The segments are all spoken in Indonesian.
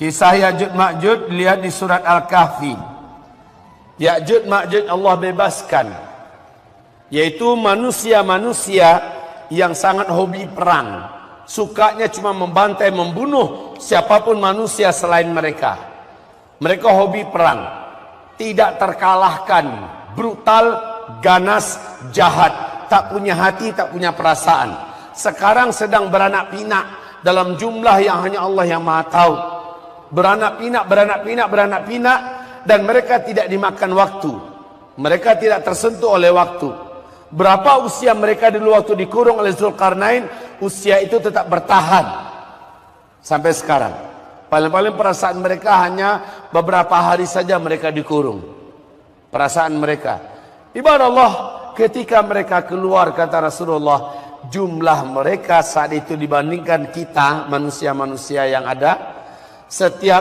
Kisah Ya'juj Ma'juj lihat di surat Al-Kahfi. Ya'juj Ma'juj Allah bebaskan, yaitu manusia-manusia yang sangat hobi perang. Sukanya cuma membantai, membunuh siapapun manusia selain mereka. Mereka hobi perang, tidak terkalahkan, brutal, ganas, jahat, tak punya hati, tak punya perasaan. Sekarang sedang beranak pinak dalam jumlah yang hanya Allah yang Maha tahu. Beranak pinak, dan mereka tidak dimakan waktu. Mereka tidak tersentuh oleh waktu. Berapa usia mereka dulu waktu dikurung oleh Zulkarnain, usia itu tetap bertahan sampai sekarang. Paling-paling perasaan mereka hanya beberapa hari saja mereka dikurung. Perasaan mereka. Ibarat Allah, ketika mereka keluar, kata Rasulullah, jumlah mereka saat itu dibandingkan kita, manusia-manusia yang ada, setiap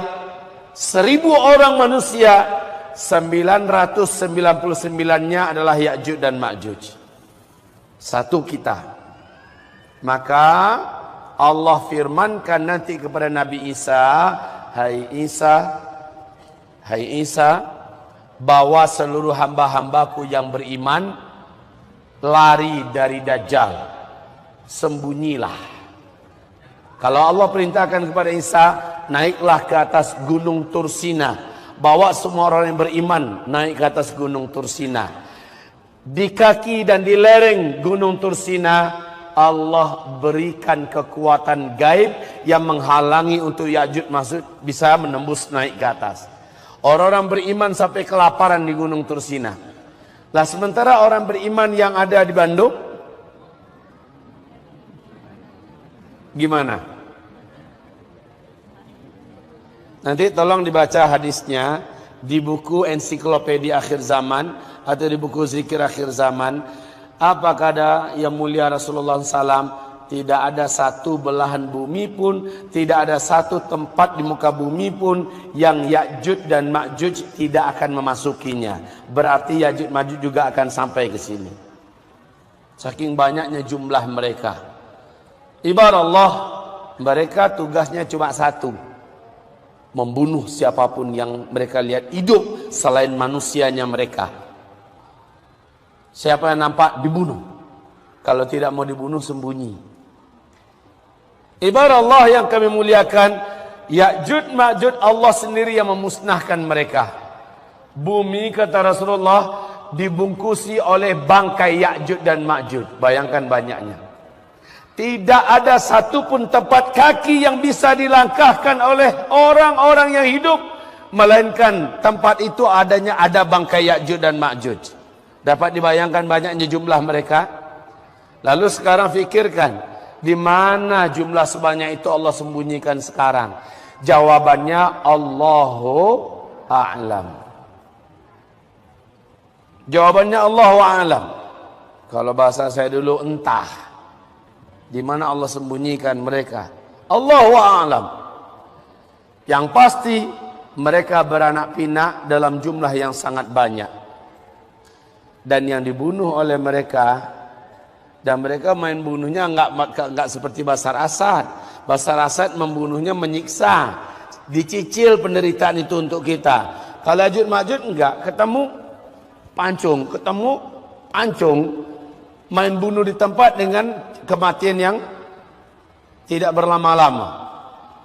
1000 orang manusia, 999-nya adalah Ya'juj dan Ma'juj. Satu kita. Maka Allah firmankan nanti kepada Nabi Isa, Hai Isa, bawa seluruh hamba-hambaku yang beriman lari dari Dajjal, sembunyilah. Kalau Allah perintahkan kepada Isa, naiklah ke atas gunung Tursina, bawa semua orang yang beriman naik ke atas gunung Tursina. Di kaki dan di lereng gunung Tursina, Allah berikan kekuatan gaib yang menghalangi untuk Ya'juj Ma'juj bisa menembus naik ke atas. Orang-orang beriman sampai kelaparan di gunung Tursina. Lah sementara orang beriman yang ada di Bandung, gimana? Nanti tolong dibaca hadisnya di buku Ensiklopedia Akhir Zaman atau di buku Zikir Akhir Zaman. Apakah ada yang mulia Rasulullah SAW, tidak ada satu belahan bumi pun, tidak ada satu tempat di muka bumi pun yang Ya'juj dan Ma'juj tidak akan memasukinya. Berarti Ya'juj Ma'juj juga akan sampai ke sini. Saking banyaknya jumlah mereka. Ibarat Allah, mereka tugasnya cuma satu, membunuh siapapun yang mereka lihat hidup selain manusianya mereka. Siapa yang nampak dibunuh, kalau tidak mau dibunuh sembunyi. Ibarat Allah yang kami muliakan, Ya'juj Ma'juj Allah sendiri yang memusnahkan mereka. Bumi, kata Rasulullah, dibungkusi oleh bangkai Ya'juj dan Ma'juj. Bayangkan banyaknya. Tidak ada satupun tempat kaki yang bisa dilangkahkan oleh orang-orang yang hidup, melainkan tempat itu ada bangkai Ya'juj dan Ma'juj. Dapat dibayangkan banyaknya jumlah mereka. Lalu sekarang fikirkan, di mana jumlah sebanyak itu Allah sembunyikan sekarang? Jawabannya Allahu a'lam. Jawabannya Allahu a'lam. Kalau bahasa saya dulu, entah di mana Allah sembunyikan mereka. Allahu a'lam. Yang pasti mereka beranak pinak dalam jumlah yang sangat banyak. Dan yang dibunuh oleh mereka, dan mereka main bunuhnya enggak seperti Bashar Assad. Bashar Assad membunuhnya menyiksa, dicicil penderitaan itu untuk kita. Kalau Ya'juj Ma'juj enggak, ketemu pancung, main bunuh di tempat dengan kematian yang tidak berlama-lama.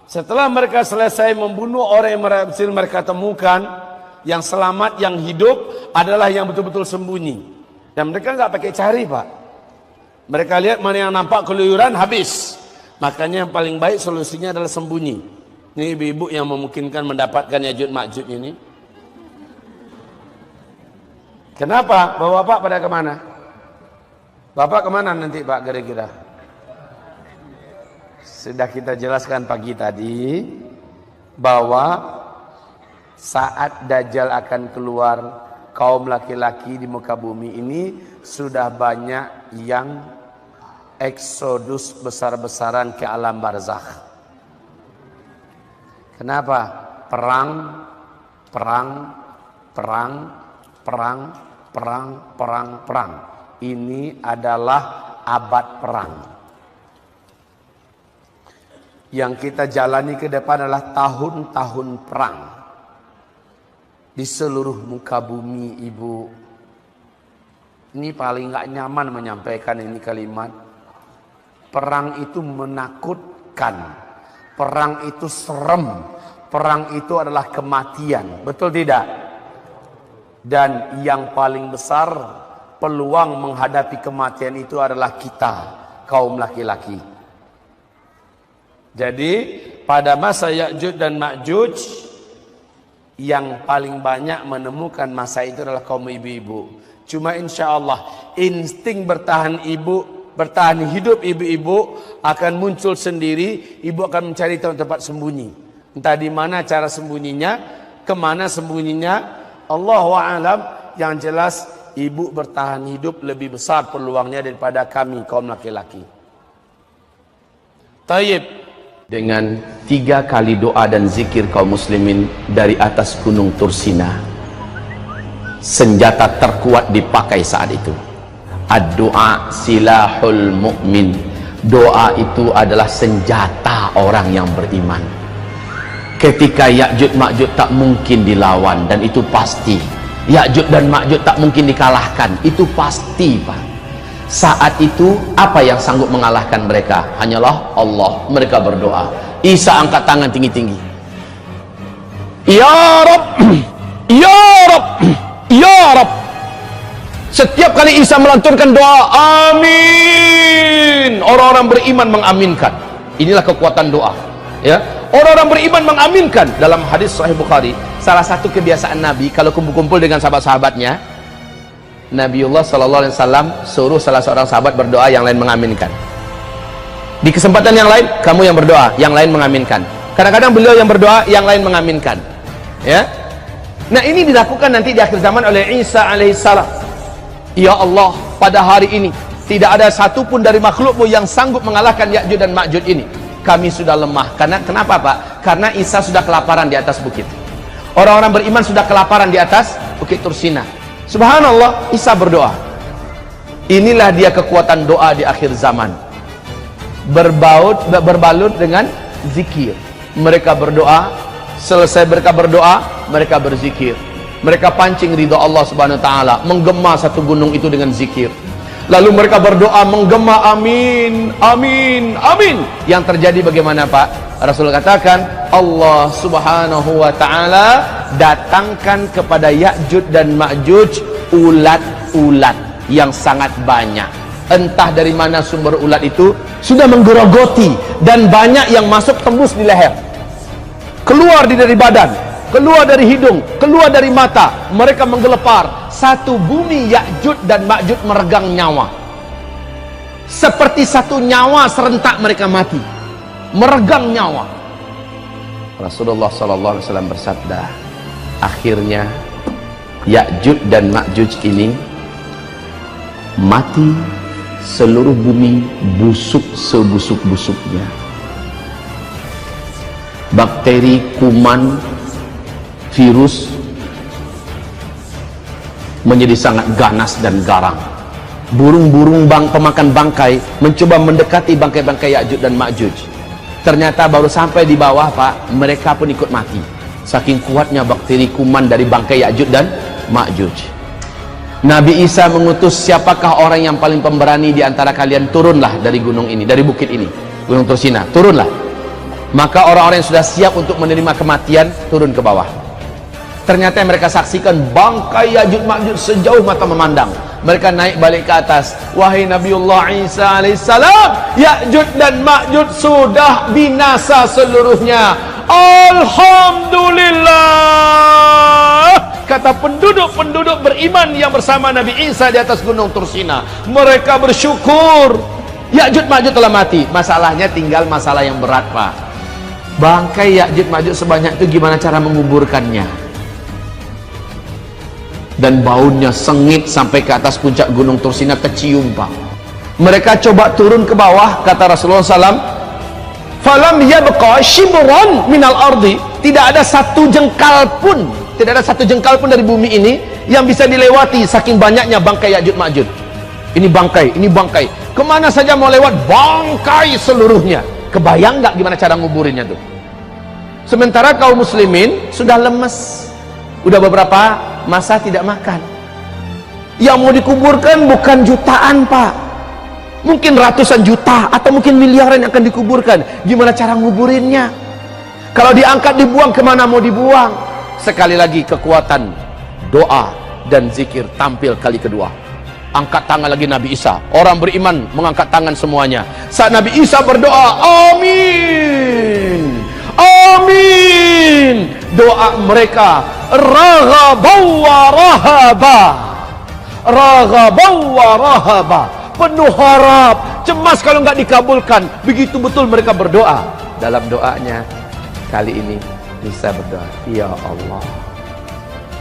Setelah mereka selesai membunuh orang yang mereka temukan, yang selamat, yang hidup adalah yang betul-betul sembunyi. Dan mereka nggak pakai cari, Pak. Mereka lihat mana yang nampak keluyuran, habis. Makanya yang paling baik solusinya adalah sembunyi. Ini ibu-ibu yang memungkinkan mendapatkan Ya'juj Ma'juj ini. Kenapa? Bapak pada kemana? Bapak kemana nanti, Pak, kira-kira? Sudah kita jelaskan pagi tadi bahwa saat Dajjal akan keluar, kaum laki-laki di muka bumi ini sudah banyak yang eksodus besar-besaran ke alam barzakh. Kenapa? Perang. Ini adalah abad perang. Yang kita jalani ke depan adalah tahun-tahun perang. Di seluruh muka bumi, Ibu. Ini paling gak nyaman menyampaikan ini kalimat. Perang itu menakutkan. Perang itu serem. Perang itu adalah kematian. Betul tidak? Dan yang paling besar peluang menghadapi kematian itu adalah kita, kaum laki-laki. Jadi pada masa Ya'juj dan Ma'juj, yang paling banyak menemukan masa itu adalah kaum ibu-ibu. Cuma insya Allah insting bertahan hidup ibu-ibu akan muncul sendiri. Ibu akan mencari tempat sembunyi. Entah di mana cara sembunyinya, kemana sembunyinya, Allahu a'lam. Yang jelas ibu bertahan hidup lebih besar peluangnya daripada kami kaum laki-laki. Tayyib. Dengan 3 kali doa dan zikir kaum muslimin dari atas gunung Tursina, senjata terkuat dipakai saat itu. Ad-du'a silahul mu'min. Doa itu adalah senjata orang yang beriman. Ketika Ya'juj Ma'juj tak mungkin dilawan, dan itu pasti. Ya'juj dan Ma'juj tak mungkin dikalahkan, itu pasti, Pak. Saat itu apa yang sanggup mengalahkan mereka? Hanyalah Allah. Mereka berdoa. Isa angkat tangan tinggi-tinggi. Ya Rabb, Ya Rabb, Ya Rabb. Setiap kali Isa melantunkan doa, amin, orang-orang beriman mengaminkan. Inilah kekuatan doa, ya. Orang-orang beriman mengaminkan. Dalam hadis Sahih Bukhari, salah satu kebiasaan Nabi kalau kumpul-kumpul dengan sahabat-sahabatnya, Nabiullah SAW suruh salah seorang sahabat berdoa, yang lain mengaminkan. Di kesempatan yang lain, kamu yang berdoa, yang lain mengaminkan. Kadang-kadang beliau yang berdoa, yang lain mengaminkan. Ya. Nah, ini dilakukan nanti di akhir zaman oleh Isa alaihissalam. Ya Allah, pada hari ini tidak ada satupun dari makhlukmu yang sanggup mengalahkan Ya'juj dan Ma'juj ini. Kami sudah lemah. Kenapa, Pak? Karena Isa sudah kelaparan di atas bukit. Orang-orang beriman sudah kelaparan di atas bukit Tursina. Subhanallah, Isa berdoa. Inilah dia kekuatan doa di akhir zaman. Berbalut dengan zikir. Mereka berdoa, selesai mereka berdoa, mereka berzikir. Mereka pancing ridha Allah Subhanahu wa taala, menggema satu gunung itu dengan zikir. Lalu mereka berdoa menggema, amin, amin, amin. Yang terjadi bagaimana, Pak? Rasul katakan, Allah Subhanahu wa taala datangkan kepada Ya'juj dan Ma'juj ulat-ulat yang sangat banyak. Entah dari mana sumber ulat itu, sudah menggerogoti, dan banyak yang masuk tembus di leher, keluar dari badan, keluar dari hidung, keluar dari mata. Mereka menggelepar. Satu bumi Ya'juj dan Ma'juj meregang nyawa. Seperti satu nyawa serentak mereka mati, meregang nyawa. Rasulullah SAW bersabda, akhirnya Ya'juj dan Ma'juj ini mati, seluruh bumi busuk sebusuk-busuknya. Bakteri, kuman, virus menjadi sangat ganas dan garang. Burung-burung pemakan bangkai mencoba mendekati bangkai-bangkai Ya'juj dan Ma'juj. Ternyata baru sampai di bawah, Pak, mereka pun ikut mati. Saking kuatnya bakteri kuman dari bangkai Ya'juj dan Ma'juj. Nabi Isa mengutus, siapakah orang yang paling pemberani di antara kalian? Turunlah dari gunung ini, dari bukit ini, gunung Tursina, turunlah. Maka orang-orang yang sudah siap untuk menerima kematian turun ke bawah. Ternyata yang mereka saksikan bangkai Ya'juj Ma'juj sejauh mata memandang. Mereka naik balik ke atas. Wahai Nabiullah Isa alaihissalam, Ya'juj dan Ma'juj sudah binasa seluruhnya. Alhamdulillah, kata penduduk-penduduk beriman yang bersama Nabi Isa di atas gunung Tursina. Mereka bersyukur Ya'juj Ma'juj telah mati. Masalahnya tinggal masalah yang berat, Pak. Bangkai Ya'juj Ma'juj sebanyak itu gimana cara menguburkannya? Dan baunya sengit sampai ke atas puncak gunung Tursina, kecium, Pak. Mereka coba turun ke bawah, kata Rasulullah SAW, falam yabqa shibran minal ardi. Tidak ada satu jengkal pun, tidak ada satu jengkal pun dari bumi ini yang bisa dilewati, saking banyaknya bangkai Ya'juj Ma'juj. Ini bangkai, ini bangkai. Kemana saja mau lewat, bangkai seluruhnya. Kebayang nggak gimana cara nguburinnya tuh? Sementara kaum muslimin sudah lemes, udah beberapa masa tidak makan. Yang mau dikuburkan bukan jutaan, Pak, mungkin ratusan juta atau mungkin miliaran yang akan dikuburkan. Gimana cara nguburinnya? Kalau diangkat dibuang, kemana mau dibuang? Sekali lagi kekuatan doa dan zikir tampil kali kedua. Angkat tangan lagi Nabi Isa. Orang beriman mengangkat tangan semuanya. Saat Nabi Isa berdoa, amin, amin, doa mereka raghabaw wa rahaba, raghabaw wa rahaba, penuh harap, cemas kalau nggak dikabulkan. Begitu betul mereka berdoa. Dalam doanya kali ini Isa berdoa, ya Allah,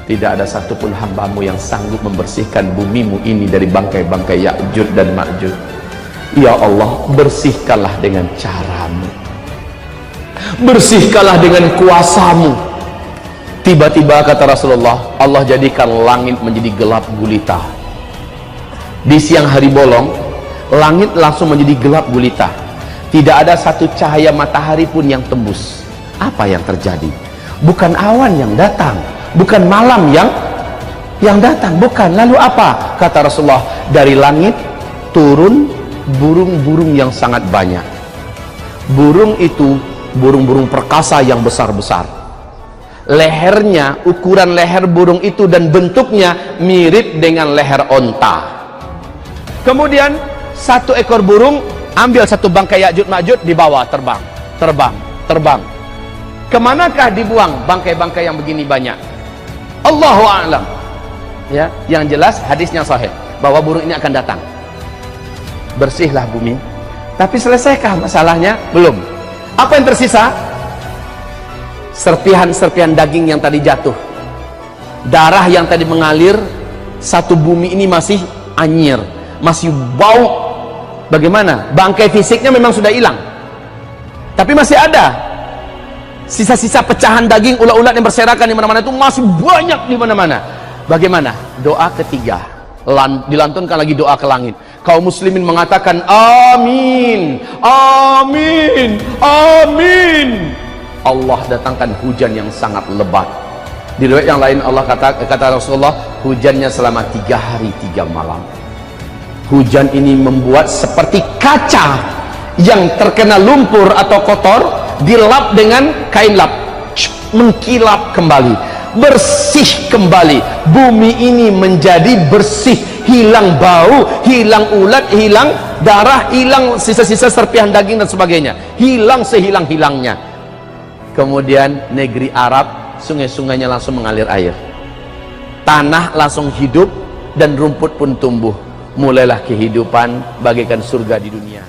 tidak ada satupun hambamu yang sanggup membersihkan bumimu ini dari bangkai-bangkai Ya'juj dan Ma'juj. Ya Allah, bersihkanlah dengan caramu, bersihkanlah dengan kuasamu. Tiba-tiba kata Rasulullah, Allah jadikan langit menjadi gelap gulita. Di siang hari bolong, langit langsung menjadi gelap gulita. Tidak ada satu cahaya matahari pun yang tembus. Apa yang terjadi? Bukan awan yang datang, bukan malam yang datang, bukan. Lalu apa? Kata Rasulullah, dari langit turun burung-burung yang sangat banyak. Burung itu burung-burung perkasa yang besar-besar. Lehernya, ukuran leher burung itu dan bentuknya mirip dengan leher onta. Kemudian satu ekor burung ambil satu bangkai Ya'juj Ma'juj, dibawa terbang, terbang, terbang. Kemanakah dibuang bangkai-bangkai yang begini banyak? Allahu a'lam. Ya, yang jelas hadisnya sahih bahwa burung ini akan datang. Bersihlah bumi. Tapi selesaikah masalahnya? Belum. Apa yang tersisa? Serpihan-serpihan daging yang tadi jatuh, darah yang tadi mengalir. Satu bumi ini masih anyir, masih bau. Bagaimana? Bangkai fisiknya memang sudah hilang, tapi masih ada sisa-sisa pecahan daging, ulat-ulat yang berserakan di mana-mana, itu masih banyak di mana-mana. Bagaimana? Doa ketiga, dilantunkan lagi doa ke langit. Kaum muslimin mengatakan amin, amin, amin. Allah datangkan hujan yang sangat lebat. Di riwayat yang lain Allah kata Rasulullah, hujannya selama 3 hari 3 malam. Hujan ini membuat seperti kaca yang terkena lumpur atau kotor, dilap dengan kain lap, mengkilap kembali, bersih kembali. Bumi ini menjadi bersih, hilang bau, hilang ulat, hilang darah, hilang sisa-sisa serpihan daging dan sebagainya, hilang sehilang-hilangnya. Kemudian negeri Arab, sungai-sungainya langsung mengalir air, tanah langsung hidup dan rumput pun tumbuh. Mulailah kehidupan bagaikan surga di dunia.